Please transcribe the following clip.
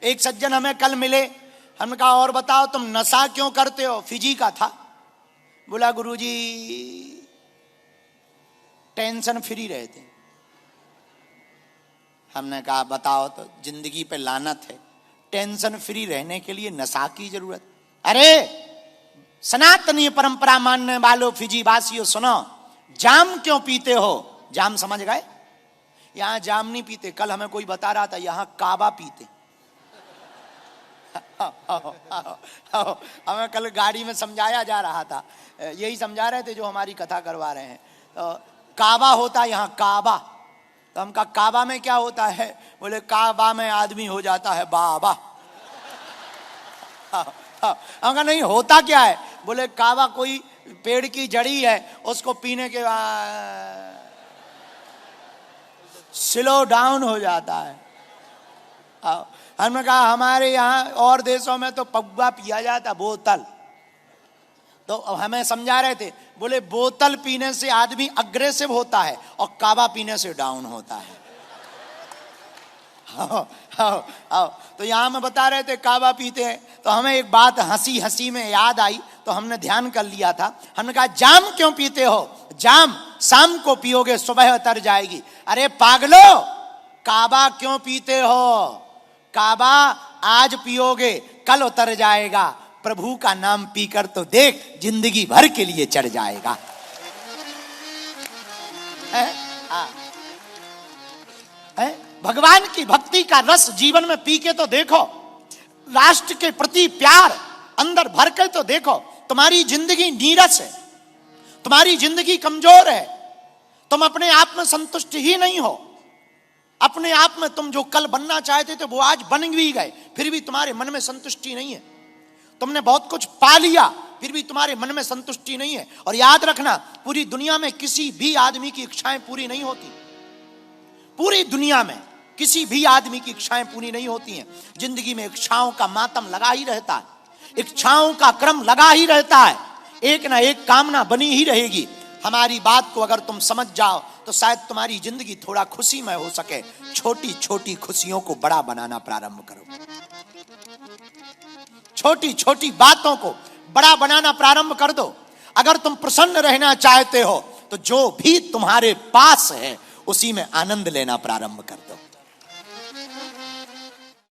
एक सज्जन हमें कल मिले, हमने कहा और बताओ तुम नशा क्यों करते हो? फिजी का था। बोला गुरुजी टेंशन फ्री रहते। हमने कहा बताओ तो, जिंदगी पे लानत है, टेंशन फ्री रहने के लिए नशा की जरूरत? अरे सनातनी परंपरा मानने वालों फिजी वासियों सुनो, जाम क्यों पीते हो? जाम समझ गए? यहां जाम नहीं पीते, कल हमें कोई बता रहा था यहां काबा पीते। हमें कल गाड़ी में समझाया जा रहा था, यही समझा रहे थे जो हमारी कथा करवा रहे हैं। काबा होता है यहाँ काबा। तो हम कहा काबा में क्या होता है? बोले काबा में आदमी हो जाता है बाबा। हम कहा नहीं होता क्या है? बोले काबा कोई पेड़ की जड़ी है, उसको पीने के बाद स्लो डाउन हो जाता है। हमने कहा हमारे यहाँ और देशों में तो पौवा पिया जाता, बोतल। तो हमें समझा रहे थे, बोले बोतल पीने से आदमी अग्रेसिव होता है और काबा पीने से डाउन होता है। तो यहाँ में बता रहे थे काबा पीते हैं, तो हमें एक बात हंसी हंसी में याद आई, तो हमने ध्यान कर लिया था। हमने कहा जाम क्यों पीते हो? जाम शाम को पियोगे सुबह उतर जाएगी। अरे पागलो, काबा क्यों पीते हो? काबा आज पियोगे कल उतर जाएगा, प्रभु का नाम पीकर तो देख जिंदगी भर के लिए चढ़ जाएगा। भगवान की भक्ति का रस जीवन में पी के तो देखो, राष्ट्र के प्रति प्यार अंदर भर के तो देखो। तुम्हारी जिंदगी नीरस है, तुम्हारी जिंदगी कमजोर है, तुम अपने आप में संतुष्ट ही नहीं हो। अपने आप में तुम जो कल बनना चाहते थे वो आज बन भी गए, फिर भी तुम्हारे मन में संतुष्टि नहीं है। तुमने बहुत कुछ पा लिया, फिर भी तुम्हारे मन में संतुष्टि नहीं है। और याद रखना, पूरी दुनिया में किसी भी आदमी की इच्छाएं पूरी नहीं होती। पूरी दुनिया में किसी भी आदमी की इच्छाएं पूरी नहीं होती हैं। जिंदगी में इच्छाओं का मातम लगा ही रहता है, इच्छाओं का क्रम लगा ही रहता है, एक ना एक कामना बनी ही रहेगी। हमारी बात को अगर तुम समझ जाओ तो शायद तुम्हारी जिंदगी थोड़ा खुशीमय हो सके। छोटी छोटी खुशियों को बड़ा बनाना प्रारंभ करो, छोटी छोटी बातों को बड़ा बनाना प्रारंभ कर दो। अगर तुम प्रसन्न रहना चाहते हो तो जो भी तुम्हारे पास है उसी में आनंद लेना प्रारंभ कर दो।